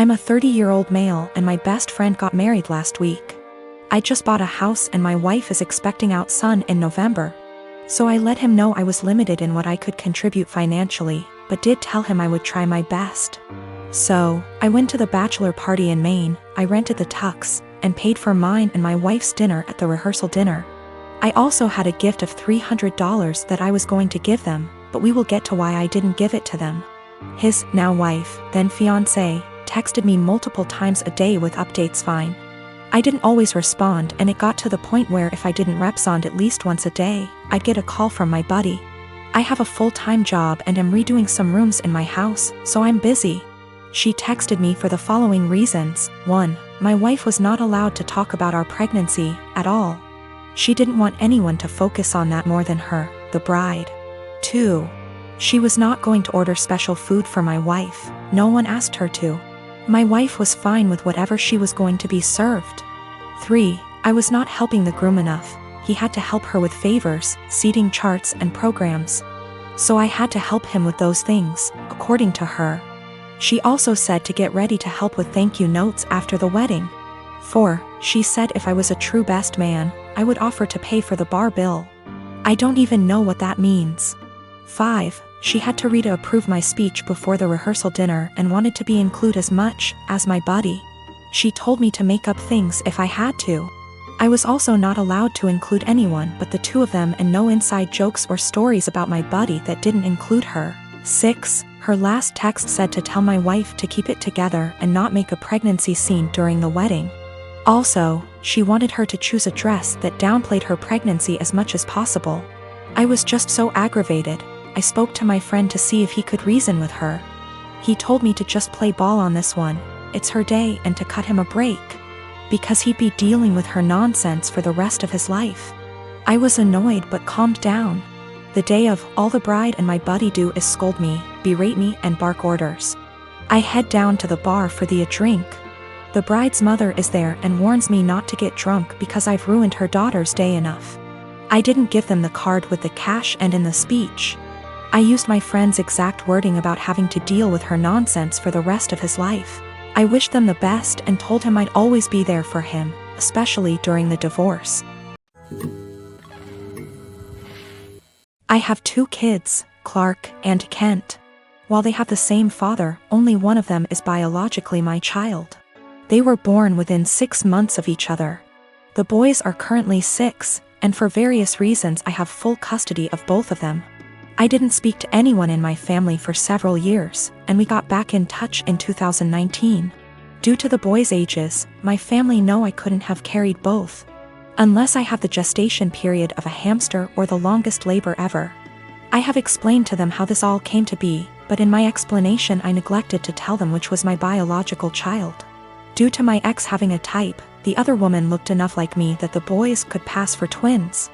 I'm a 30-year-old male and my best friend got married last week. I just bought a house and my wife is expecting our son in November. So I let him know I was limited in what I could contribute financially, but did tell him I would try my best. So, I went to the bachelor party in Maine, I rented the tux, and paid for mine and my wife's dinner at the rehearsal dinner. I also had a gift of $300 that I was going to give them, but we will get to why I didn't give it to them. His now wife, then fiancé, texted me multiple times a day with updates fine. I didn't always respond and it got to the point where if I didn't respond at least once a day, I'd get a call from my buddy. I have a full-time job and am redoing some rooms in my house, so I'm busy. She texted me for the following reasons. 1. My wife was not allowed to talk about our pregnancy at all. She didn't want anyone to focus on that more than her, the bride. 2. She was not going to order special food for my wife, no one asked her to. My wife was fine with whatever she was going to be served. 3. I was not helping the groom enough, he had to help her with favors, seating charts and programs. So I had to help him with those things, according to her. She also said to get ready to help with thank you notes after the wedding. 4. She said if I was a true best man, I would offer to pay for the bar bill. I don't even know what that means. 5. She had to read to approve my speech before the rehearsal dinner and wanted to be included as much as my buddy. She told me to make up things if I had to. I was also not allowed to include anyone but the two of them and no inside jokes or stories about my buddy that didn't include her. 6. Her last text said to tell my wife to keep it together and not make a pregnancy scene during the wedding. Also, she wanted her to choose a dress that downplayed her pregnancy as much as possible. I was just so aggravated. I spoke to my friend to see if he could reason with her. He told me to just play ball on this one, it's her day, and to cut him a break. Because he'd be dealing with her nonsense for the rest of his life. I was annoyed but calmed down. The day of, all the bride and my buddy do is scold me, berate me and bark orders. I head down to the bar for a drink. The bride's mother is there and warns me not to get drunk because I've ruined her daughter's day enough. I didn't give them the card with the cash and in the speech. I used my friend's exact wording about having to deal with her nonsense for the rest of his life. I wished them the best and told him I'd always be there for him, especially during the divorce. I have 2 kids, Clark and Kent. While they have the same father, only one of them is biologically my child. They were born within 6 months of each other. The boys are currently 6, and for various reasons I have full custody of both of them. I didn't speak to anyone in my family for several years, and we got back in touch in 2019. Due to the boys' ages, my family know I couldn't have carried both. Unless I have the gestation period of a hamster or the longest labor ever. I have explained to them how this all came to be, but in my explanation I neglected to tell them which was my biological child. Due to my ex having a type, the other woman looked enough like me that the boys could pass for twins.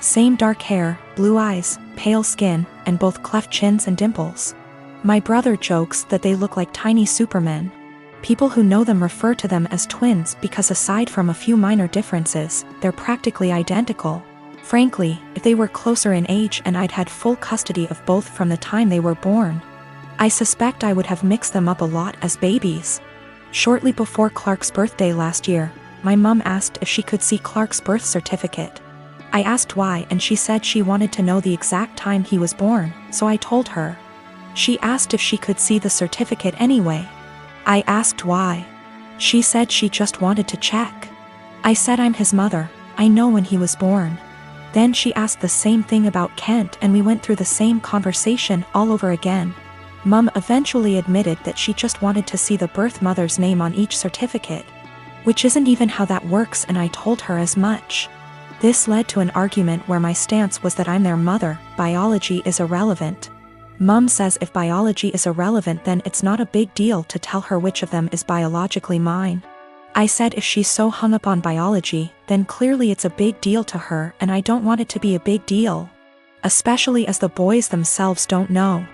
Same dark hair, blue eyes, pale skin, and both cleft chins and dimples. My brother jokes that they look like tiny supermen. People who know them refer to them as twins because aside from a few minor differences, they're practically identical. Frankly, if they were closer in age and I'd had full custody of both from the time they were born, I suspect I would have mixed them up a lot as babies. Shortly before Clark's birthday last year, my mom asked if she could see Clark's birth certificate. I asked why and she said she wanted to know the exact time he was born, so I told her. She asked if she could see the certificate anyway. I asked why. She said she just wanted to check. I said I'm his mother, I know when he was born. Then she asked the same thing about Kent and we went through the same conversation all over again. Mum eventually admitted that she just wanted to see the birth mother's name on each certificate. Which isn't even how that works, and I told her as much. This led to an argument where my stance was that I'm their mother, biology is irrelevant. Mum says if biology is irrelevant then it's not a big deal to tell her which of them is biologically mine. I said if she's so hung up on biology, then clearly it's a big deal to her and I don't want it to be a big deal. Especially as the boys themselves don't know.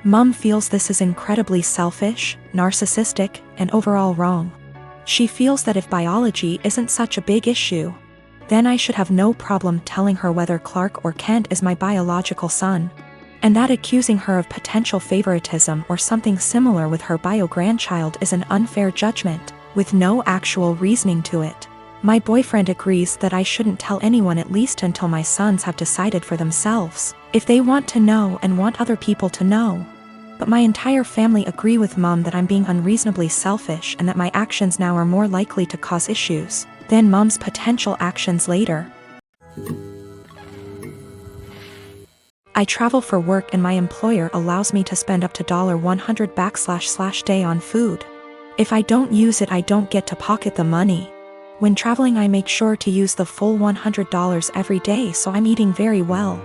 Mum feels this is incredibly selfish, narcissistic, and overall wrong. She feels that if biology isn't such a big issue, then I should have no problem telling her whether Clark or Kent is my biological son. And that accusing her of potential favoritism or something similar with her bio-grandchild is an unfair judgment, with no actual reasoning to it. My boyfriend agrees that I shouldn't tell anyone, at least until my sons have decided for themselves if they want to know and want other people to know. But my entire family agree with Mom that I'm being unreasonably selfish and that my actions now are more likely to cause issues than Mom's potential actions later. I travel for work and my employer allows me to spend up to $100 / day on food. If I don't use it, I don't get to pocket the money. When traveling, I make sure to use the full $100 every day, so I'm eating very well.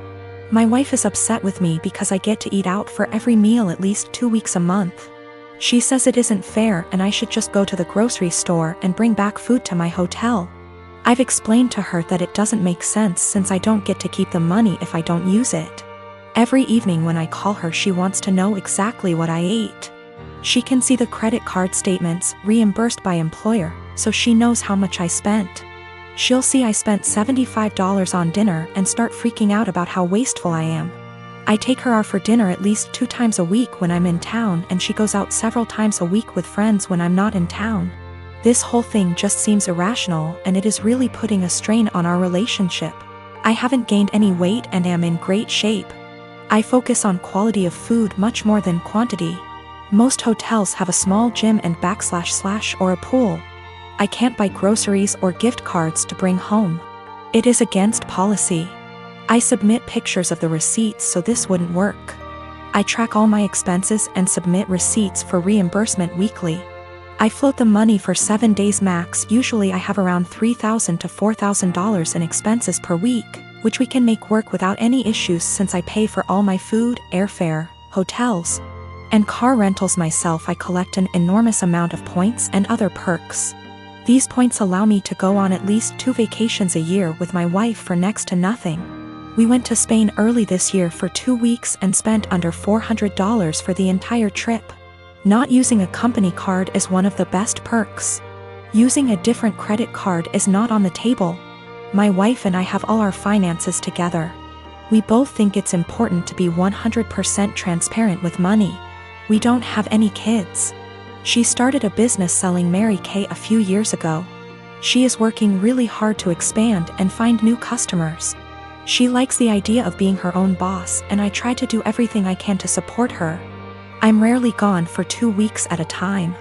My wife is upset with me because I get to eat out for every meal at least 2 weeks a month. She says it isn't fair and I should just go to the grocery store and bring back food to my hotel. I've explained to her that it doesn't make sense since I don't get to keep the money if I don't use it. Every evening when I call her, she wants to know exactly what I ate. She can see the credit card statements reimbursed by employer, so she knows how much I spent. She'll see I spent $75 on dinner and start freaking out about how wasteful I am. I take her out for dinner at least 2 times a week when I'm in town, and she goes out several times a week with friends when I'm not in town. This whole thing just seems irrational, and it is really putting a strain on our relationship. I haven't gained any weight and am in great shape. I focus on quality of food much more than quantity. Most hotels have a small gym and / or a pool. I can't buy groceries or gift cards to bring home. It is against policy. I submit pictures of the receipts, so this wouldn't work. I track all my expenses and submit receipts for reimbursement weekly. I float the money for 7 days max. Usually I have around $3,000 to $4,000 in expenses per week, which we can make work without any issues since I pay for all my food, airfare, hotels, and car rentals myself. I collect an enormous amount of points and other perks. These points allow me to go on at least 2 vacations a year with my wife for next to nothing. We went to Spain early this year for 2 weeks and spent under $400 for the entire trip. Not using a company card is one of the best perks. Using a different credit card is not on the table. My wife and I have all our finances together. We both think it's important to be 100% transparent with money. We don't have any kids. She started a business selling Mary Kay a few years ago. She is working really hard to expand and find new customers. She likes the idea of being her own boss, and I try to do everything I can to support her. I'm rarely gone for 2 weeks at a time.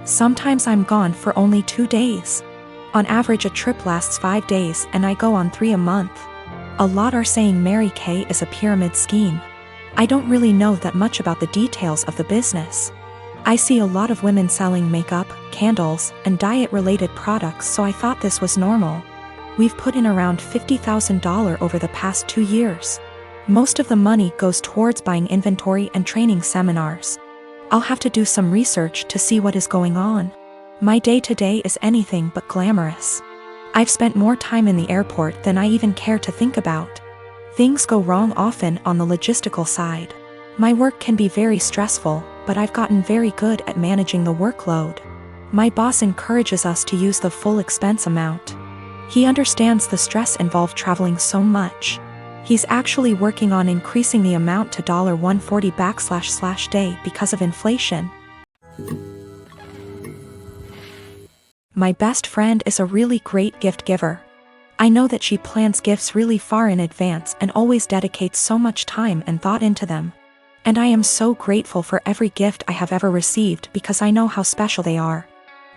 Sometimes I'm gone for only 2 days. On average, a trip lasts 5 days and I go on 3 a month. A lot are saying Mary Kay is a pyramid scheme. I don't really know that much about the details of the business. I see a lot of women selling makeup, candles, and diet-related products, so I thought this was normal. We've put in around $50,000 over the past 2 years. Most of the money goes towards buying inventory and training seminars. I'll have to do some research to see what is going on. My day-to-day is anything but glamorous. I've spent more time in the airport than I even care to think about. Things go wrong often on the logistical side. My work can be very stressful, but I've gotten very good at managing the workload. My boss encourages us to use the full expense amount. He understands the stress involved traveling so much. He's actually working on increasing the amount to $140 / day because of inflation. My best friend is a really great gift giver. I know that she plans gifts really far in advance and always dedicates so much time and thought into them. And I am so grateful for every gift I have ever received because I know how special they are.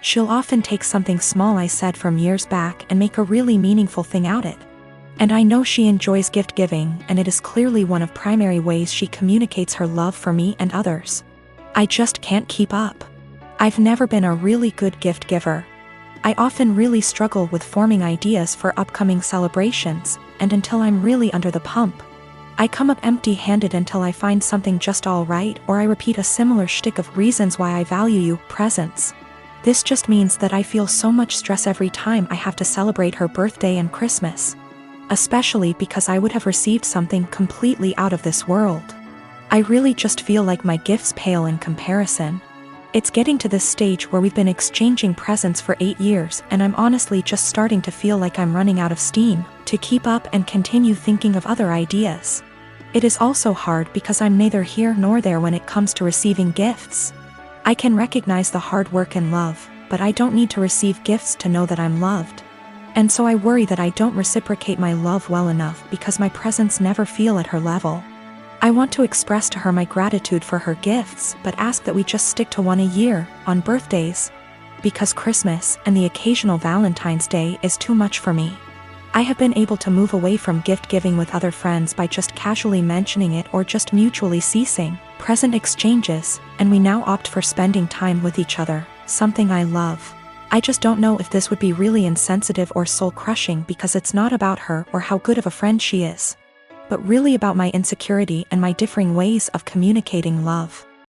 She'll often take something small I said from years back and make a really meaningful thing out of it. And I know she enjoys gift giving, and it is clearly one of primary ways she communicates her love for me and others. I just can't keep up. I've never been a really good gift giver. I often really struggle with forming ideas for upcoming celebrations, and until I'm really under the pump, I come up empty-handed until I find something just all right, or I repeat a similar shtick of reasons why I value you, presents. This just means that I feel so much stress every time I have to celebrate her birthday and Christmas. Especially because I would have received something completely out of this world. I really just feel like my gifts pale in comparison. It's getting to this stage where we've been exchanging presents for 8 years, and I'm honestly just starting to feel like I'm running out of steam to keep up and continue thinking of other ideas. It is also hard because I'm neither here nor there when it comes to receiving gifts. I can recognize the hard work and love, but I don't need to receive gifts to know that I'm loved. And so I worry that I don't reciprocate my love well enough because my presents never feel at her level. I want to express to her my gratitude for her gifts, but ask that we just stick to one a year, on birthdays. Because Christmas and the occasional Valentine's Day is too much for me. I have been able to move away from gift giving with other friends by just casually mentioning it or just mutually ceasing present exchanges, and we now opt for spending time with each other, something I love. I just don't know if this would be really insensitive or soul-crushing because it's not about her or how good of a friend she is, but really about my insecurity and my differing ways of communicating love.